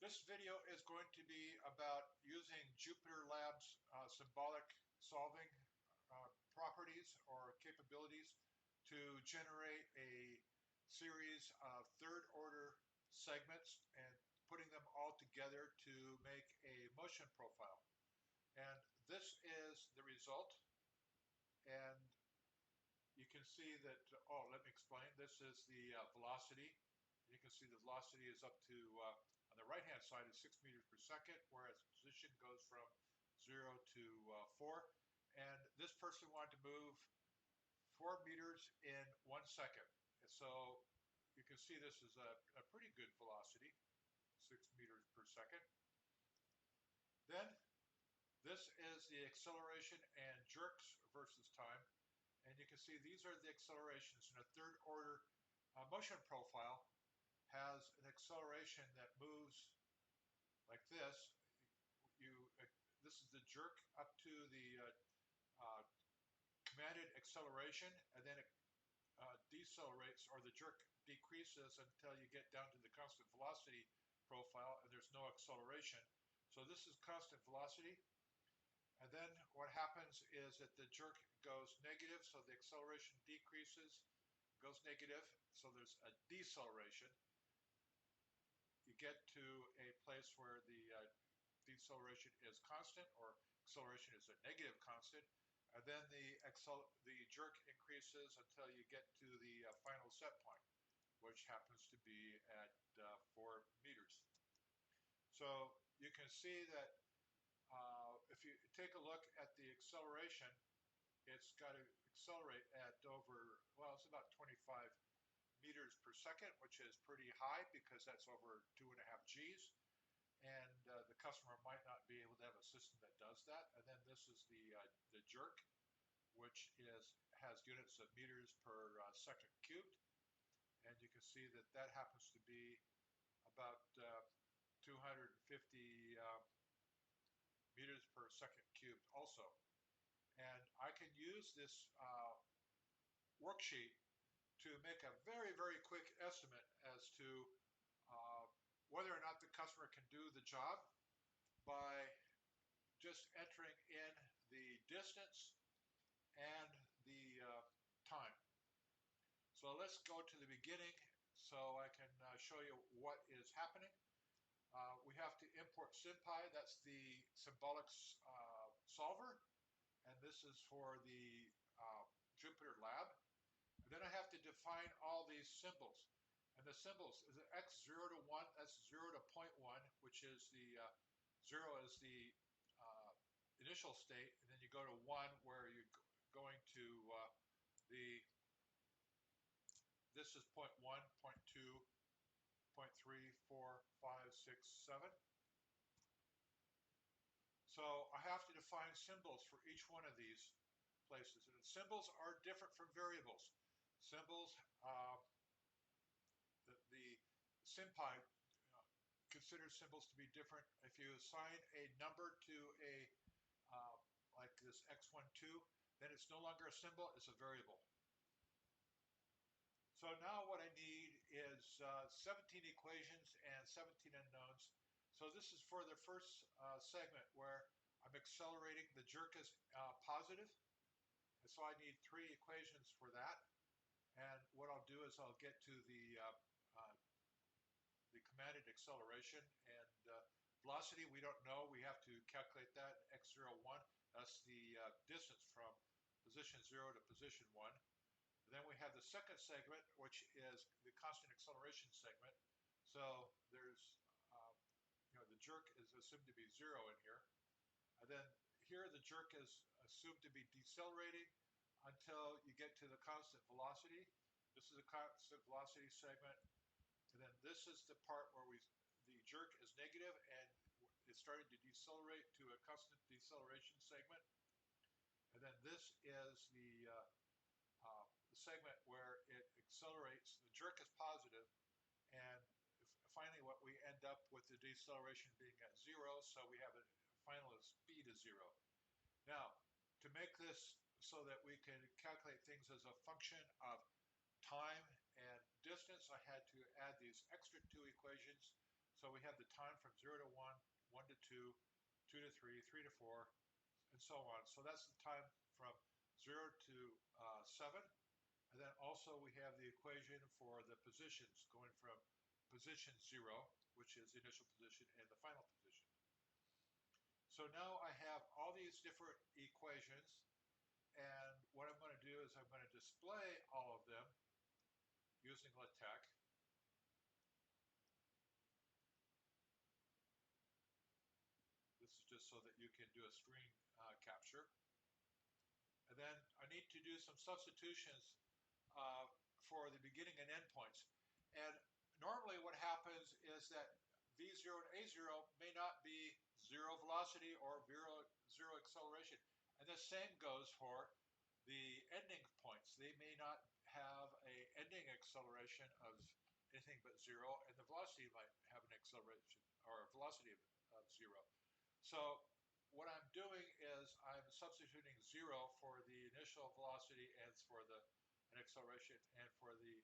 This video is going to be about using Jupyter Lab's symbolic solving properties or capabilities to generate a series of third order segments and putting them all together to make a motion profile. And this is the result. And you can see that, let me explain. This is the velocity. You can see the velocity is up to, on the right-hand side is 6 meters per second, whereas position goes from 0 to 4. And this person wanted to move 4 meters in 1 second. And so you can see this is a pretty good velocity, 6 meters per second. Then this is the acceleration and jerks versus time. And you can see these are the accelerations in a third order motion profile. Has an acceleration that moves like this. This is the jerk up to the commanded acceleration, and then it decelerates, or the jerk decreases until you get down to the constant velocity profile, and there's no acceleration. So this is constant velocity. And then what happens is that the jerk goes negative, so the acceleration decreases, goes negative, so there's a deceleration. You get to a place where the deceleration is constant, or acceleration is a negative constant, and then the jerk increases until you get to the final set point, which happens to be at 4 meters. So you can see that if you take a look at the acceleration, it's got to accelerate at over, well, it's about 25 meters per second, which is pretty high because that's over 2.5 Gs. And the customer might not be able to have a system that does that. And then this is the jerk, which has units of meters per second cubed. And you can see that that happens to be about 250 meters per second cubed also. And I can use this worksheet to make a very, very quick estimate as to whether or not the customer can do the job by just entering in the distance and the time. So let's go to the beginning so I can show you what is happening. We have to import SymPy, that's the symbolic solver, and this is for the Jupyter Lab. And then I have to define all these symbols. And the symbols is x0 to 1, that's 0 to 0.1, which is the 0 is the initial state, and then you go to 1 where you're going to this is 0.1, 0.2, 0.3, 4, 5, 6, 7. So I have to define symbols for each one of these places. And symbols are different from variables. Symbols, the SymPy considers symbols to be different. If you assign a number to a, like this x12, then it's no longer a symbol, it's a variable. So now what I need is 17 equations and 17 unknowns. So this is for the first segment where I'm accelerating, the jerk is positive, and so I need 3 equations for that. And what I'll do is I'll get to the commanded acceleration, and velocity we don't know, we have to calculate that, x01, that's the distance from position 0 to position 1. And then we have the second segment, which is the constant acceleration segment. So there's, the jerk is assumed to be 0 in here. And then here the jerk is assumed to be decelerating until you get to the constant velocity. This is a constant velocity segment. And then this is the part where the jerk is negative and it's starting to decelerate to a constant deceleration segment. And then this is the segment where it accelerates, the jerk is positive, and finally what we end up with the deceleration being at 0, so we have a final speed of 0. Now, to make this so that we can calculate things as a function of time and distance, I had to add these extra 2 equations. So we have the time from 0 to 1, 1 to 2, 2 to 3, 3 to 4, and so on. So that's the time from 0 to 7. And then also we have the equation for the positions going from position 0, which is the initial position, and the final position. So now I have all these different equations, and what I'm going to do is I'm going to display all of them using LaTeX. This is just so that you can do a screen capture. And then I need to do some substitutions for the beginning and end points. And normally what happens is that V0 and A0 may not be zero velocity or zero acceleration. And the same goes for the ending points. They may not have an ending acceleration of anything but 0, and the velocity might have an acceleration or a velocity of 0. So what I'm doing is I'm substituting 0 for the initial velocity and for an acceleration and for the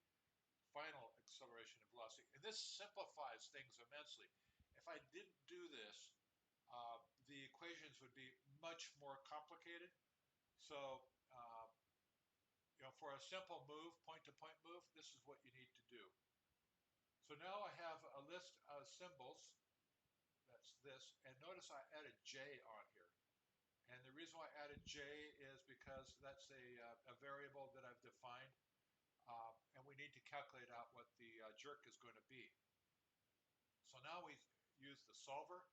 final acceleration and velocity. And this simplifies things immensely. If I didn't do this, the equations would be much more complicated. So, for a simple move, point-to-point move, this is what you need to do. So now I have a list of symbols. That's this. And notice I added J on here. And the reason why I added J is because that's a variable that I've defined. And we need to calculate out what the jerk is going to be. So now we use the solver.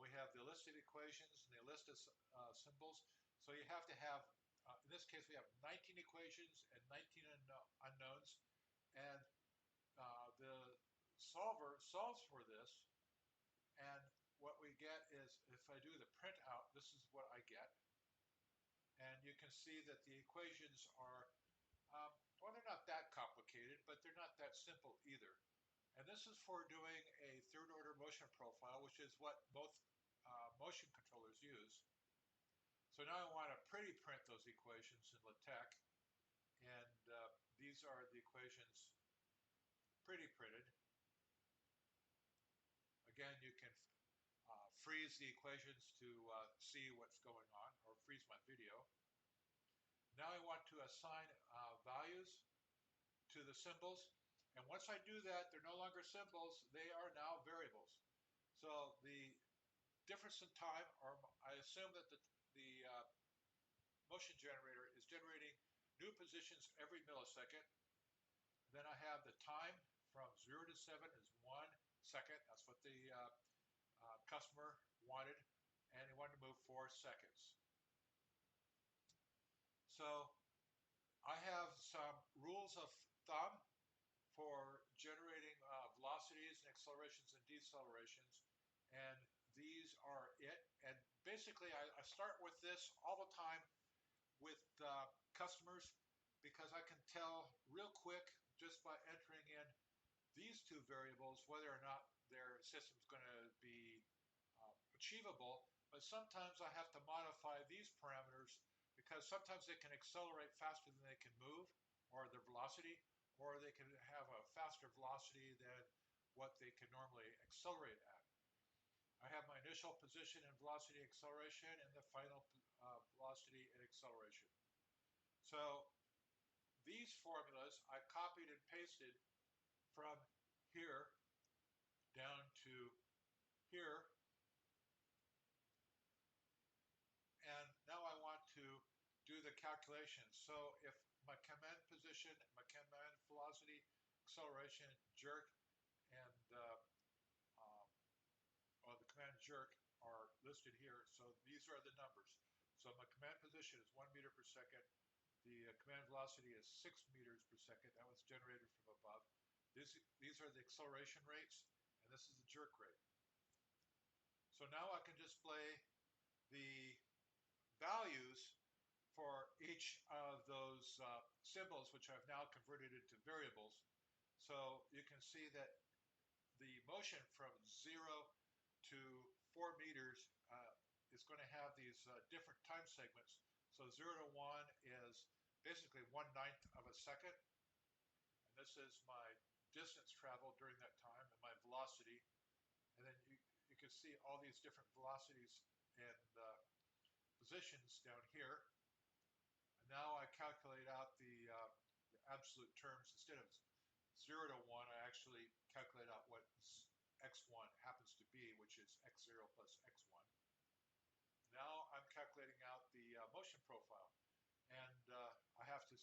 We have the list of equations and the list of symbols. So you have to have, in this case, we have 19 equations and 19 unknowns. And the solver solves for this. And what we get is, if I do the printout, this is what I get. And you can see that the equations are, well, they're not that complicated, but they're not that simple either. And this is for doing a third order motion profile, which is what both motion controllers use. So now I want to pretty print those equations in LaTeX. And these are the equations pretty printed. Again, you can freeze the equations to see what's going on, or freeze my video. Now I want to assign values to the symbols. And once I do that, they're no longer symbols, they are now variables. So the difference in time, or I assume that the motion generator is generating new positions every millisecond. Then I have the time from 0 to 7 is 1 second. That's what the customer wanted, and he wanted to move 4 seconds. So I have some rules of thumb for generating velocities and accelerations and decelerations, and these are it. And basically I start with this all the time with customers, because I can tell real quick just by entering in these two variables whether or not their system's going to be achievable. But sometimes I have to modify these parameters, because sometimes they can accelerate faster than they can move, or their velocity, or they can have a faster velocity than what they can normally accelerate at. I have my initial position and velocity acceleration, and the final velocity and acceleration. So these formulas I copied and pasted from here down to here. And now I want to do the calculations. So if my command position, my command velocity, acceleration, jerk, and the command jerk are listed here. So these are the numbers. So my command position is 1 meter per second. The command velocity is 6 meters per second. That was generated from above. These are the acceleration rates, and this is the jerk rate. So now I can display the values for each of those symbols, which I've now converted into variables. So you can see that the motion from 0 to 4 meters is going to have these different time segments. So 0 to 1 is basically 1/9 of a second. And this is my distance traveled during that time and my velocity. see all these different velocities and positions down here. And now I calculate out the absolute terms. Instead of 0 to 1, I actually calculate out what x1 happens to be, which is x0 plus x1. Now I'm calculating out the motion profile, and I have to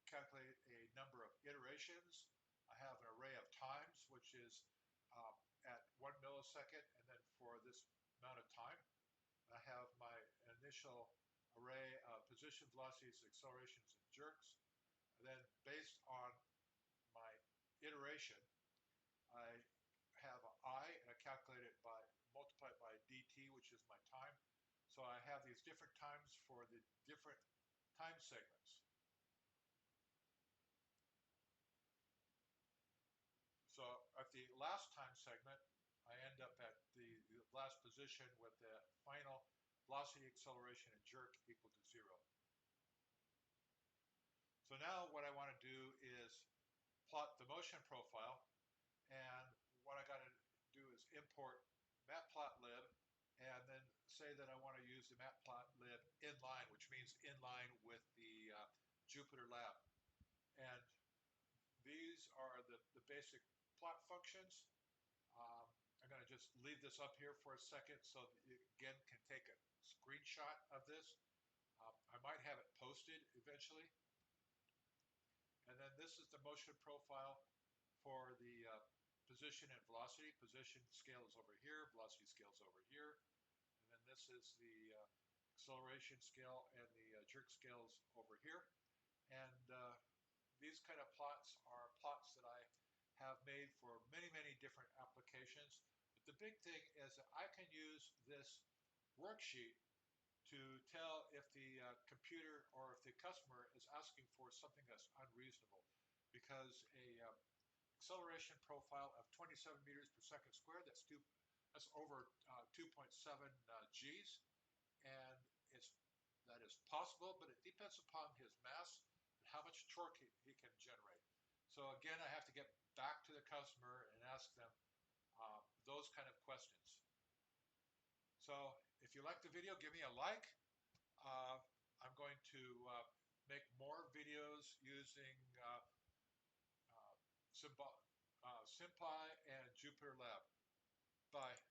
calculate a number of iterations. I have an array of times, which is at 1 millisecond, and then for this amount of time. I have my initial array of position, velocities, accelerations, and jerks. And then based on my iteration, I have an I, and I calculate it by, multiply it by dt, which is my time. So I have these different times for the different time segments. So at the last time segment, I end up at the last position with the final velocity, acceleration, and jerk equal to 0. So now what I want to do is plot the motion profile, and what I got to do is import matplotlib, and then say that I want to use the matplotlib inline, which means inline with the Jupyter Lab. And these are the basic plot functions. I'm going to just leave this up here for a second so that you again can take a screenshot of this. I might have it posted eventually. And then this is the motion profile for the position and velocity. Position scale is over here, velocity scale is over here. And then this is the acceleration scale, and the jerk scale is over here. And these kind of plots are plots that I have made for many, many different applications. But the big thing is that I can use this worksheet to tell if the computer or if the customer is asking for something that's unreasonable, because a acceleration profile of 27 meters per second squared, that's over 2.7 Gs, and that is possible, but it depends upon his mass and how much torque he can generate. So again, I have to get back to the customer and ask them those kind of questions. So if you like the video, give me a like. I'm going to make more videos using SymPy and Jupyter Lab. Bye.